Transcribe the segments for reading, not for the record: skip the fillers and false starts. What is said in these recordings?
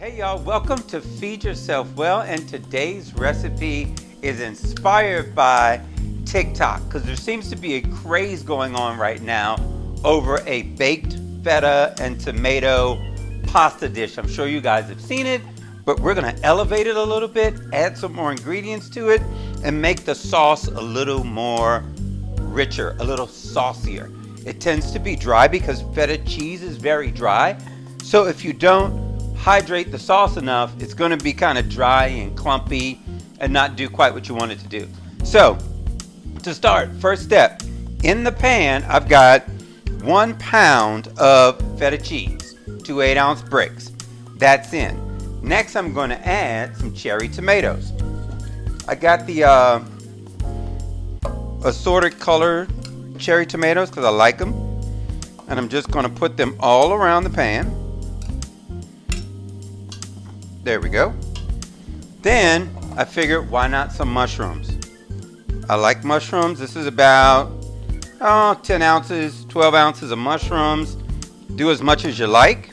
Hey y'all, welcome to Feed Yourself Well, and today's recipe is inspired by TikTok because there seems to be a craze going on right now over a baked feta and tomato pasta dish. I'm sure you guys have seen it, but we're gonna elevate it a little bit, add some more ingredients to it, and make the sauce a little more richer, a little saucier. It tends to be dry because feta cheese is very dry, so if you don't hydrate the sauce enough, it's going to be kind of dry and clumpy and not do quite what you want it to do. So to start, first step, in the pan I've got 1 pound of feta cheese, 2 8-ounce bricks. That's in. Next I'm going to add some cherry tomatoes. I got the assorted color cherry tomatoes because I like them, and I'm just going to put them all around the pan. There we go. Then I figured, why not some mushrooms? I like mushrooms. This is about 10 ounces, 12 ounces of mushrooms. Do as much as you like,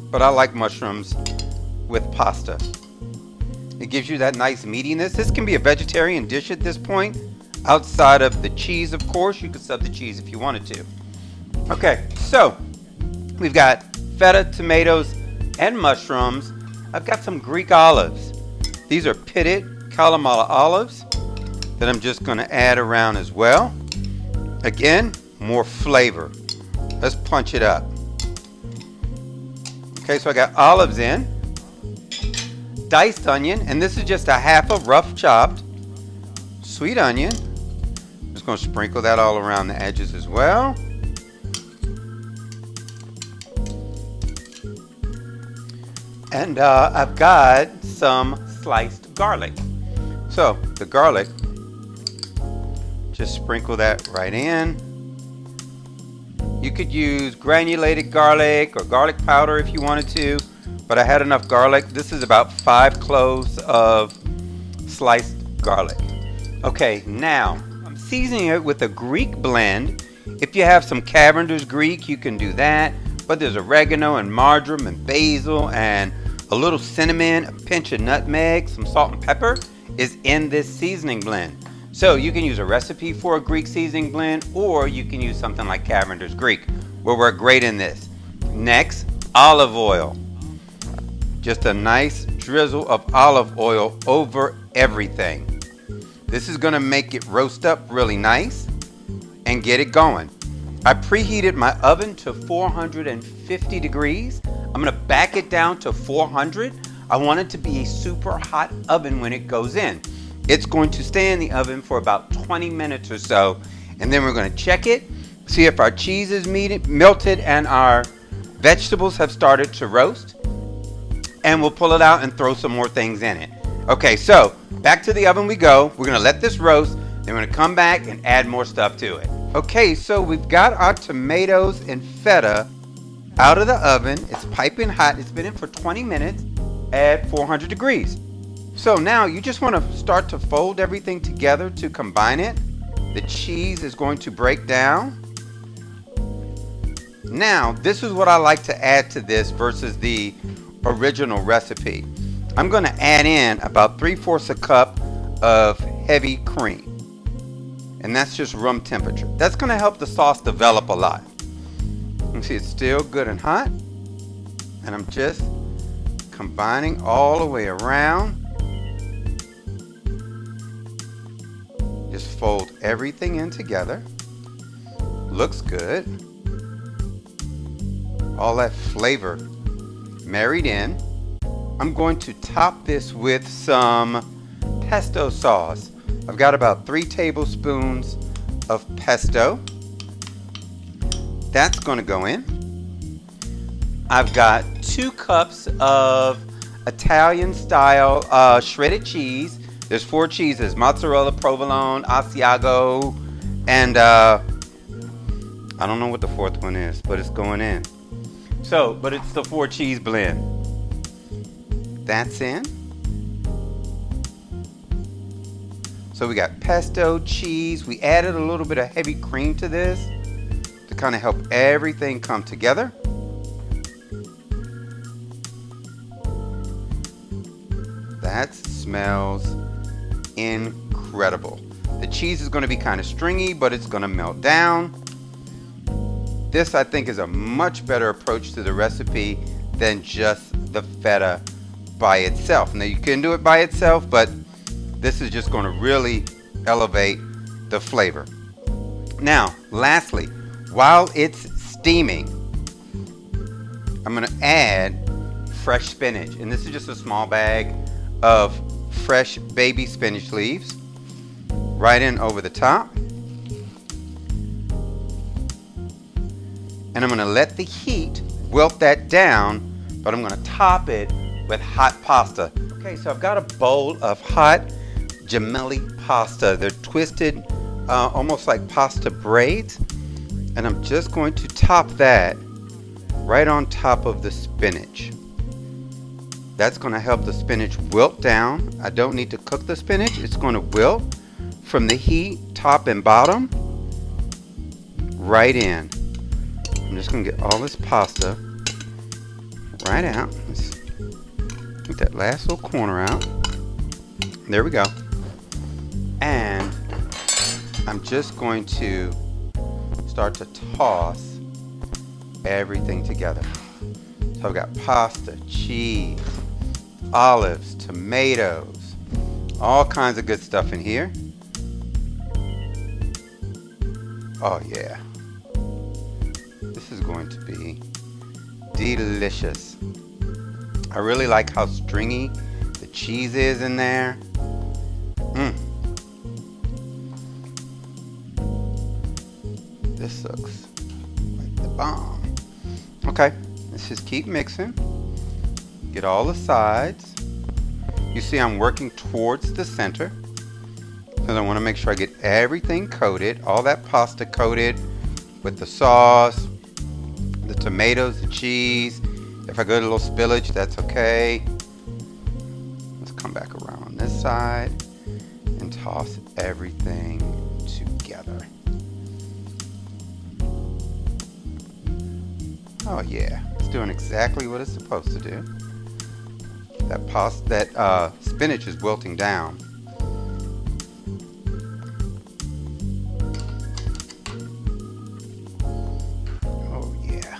but I like mushrooms with pasta. It gives you that nice meatiness. This can be a vegetarian dish at this point. Outside of the cheese, of course. You could sub the cheese if you wanted to. Okay, so we've got feta, tomatoes, and mushrooms. I've got some Greek olives. These are pitted Kalamata olives that I'm just going to add around as well. Again, more flavor. Let's punch it up. Okay, so I got olives in, diced onion, and this is just a half a rough chopped sweet onion. Just going to sprinkle that all around the edges as well. And I've got some sliced garlic. So the garlic, just sprinkle that right in. You could use granulated garlic or garlic powder if you wanted to, but I had enough garlic. This is about 5 cloves of sliced garlic. Okay, now I'm seasoning it with a Greek blend. If you have some Cavender's Greek, you can do that. But there's oregano and marjoram and basil and a little cinnamon, a pinch of nutmeg, some salt and pepper is in this seasoning blend. So you can use a recipe for a Greek seasoning blend, or you can use something like Cavender's Greek, where we're great in this. Next, olive oil. Just a nice drizzle of olive oil over everything. This is going to make it roast up really nice and get it going. I preheated my oven to 450 degrees. I'm going to back it down to 400. I want it to be a super hot oven when it goes in. It's going to stay in the oven for about 20 minutes or so, and then we're going to check it, see if our cheese is melted and our vegetables have started to roast, and we'll pull it out and throw some more things in it. Okay, so back to the oven we go. We're going to let this roast, then we're going to come back and add more stuff to it. Okay, so we've got our tomatoes and feta out of the oven. It's piping hot. It's been in for 20 minutes at 400 degrees. So now you just want to start to fold everything together to combine it. The cheese is going to break down. Now, this is what I like to add to this versus the original recipe. I'm going to add in about 3/4 a cup of heavy cream. And that's just room temperature. That's going to help the sauce develop a lot. You can see it's still good and hot. And I'm just combining all the way around. Just fold everything in together. Looks good. All that flavor married in. I'm going to top this with some pesto sauce. I've got about 3 tablespoons of pesto. That's going to go in. I've got 2 cups of Italian style shredded cheese. There's 4 cheeses: mozzarella, provolone, Asiago, and I don't know what the 4th one is, but it's going in. So, but it's the 4 cheese blend. That's in. So we got pesto, cheese. We added a little bit of heavy cream to this to kind of help everything come together. That smells incredible. The cheese is going to be kind of stringy, but it's going to melt down. This, I think, is a much better approach to the recipe than just the feta by itself. Now, you can do it by itself, but this is just going to really elevate the flavor. Now, lastly, while it's steaming, I'm going to add fresh spinach. And this is just a small bag of fresh baby spinach leaves right in over the top. And I'm going to let the heat wilt that down, but I'm going to top it with hot pasta. Okay, so I've got a bowl of hot gemelli pasta. They're twisted almost like pasta braids. And I'm just going to top that right on top of the spinach. That's going to help the spinach wilt down. I don't need to cook the spinach. It's going to wilt from the heat, top and bottom, right in. I'm just going to get all this pasta right out. Let's get that last little corner out. There we go. And I'm just going to start to toss everything together. So I've got pasta, cheese, olives, tomatoes, all kinds of good stuff in here. Oh yeah. This is going to be delicious. I really like how stringy the cheese is in there. This looks like the bomb. Okay, let's just keep mixing. Get all the sides. You see I'm working towards the center because I want to make sure I get everything coated, all that pasta coated with the sauce, the tomatoes, the cheese. If I get a little spillage, that's okay. Let's come back around on this side and toss everything together. Oh yeah, it's doing exactly what it's supposed to do. That spinach is wilting down. Oh yeah.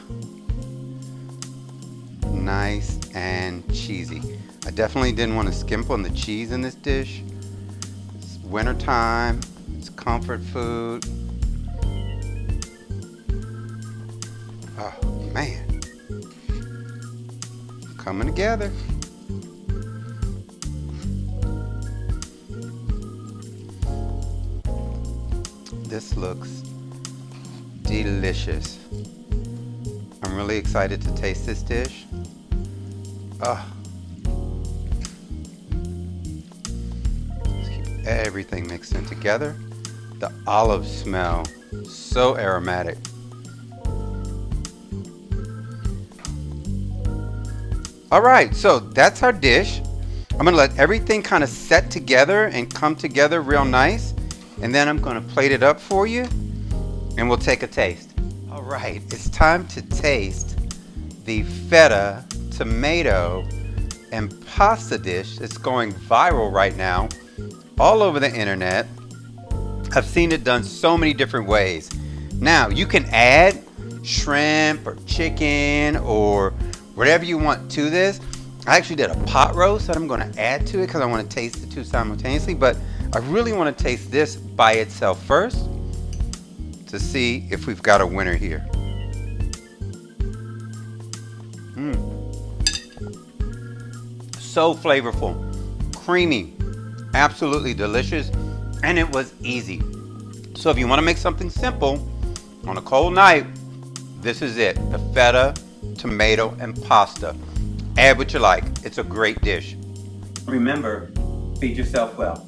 Nice and cheesy. I definitely didn't want to skimp on the cheese in this dish. It's winter time. It's comfort food. Oh man. Coming together. This looks delicious. I'm really excited to taste this dish. Let's keep everything mixed in together. The olive smell, so aromatic. All right, so that's our dish. I'm gonna let everything kind of set together and come together real nice. And then I'm gonna plate it up for you and we'll take a taste. All right, it's time to taste the feta, tomato, and pasta dish that's going viral right now all over the internet. I've seen it done so many different ways. Now, you can add shrimp or chicken or whatever you want to this. I actually did a pot roast that I'm gonna add to it because I wanna taste the two simultaneously, but I really want to taste this by itself first to see if we've got a winner here. So flavorful, creamy, absolutely delicious, and it was easy. So if you want to make something simple on a cold night, this is it. The feta, tomato, and pasta. Add what you like. It's a great dish. Remember, feed yourself well.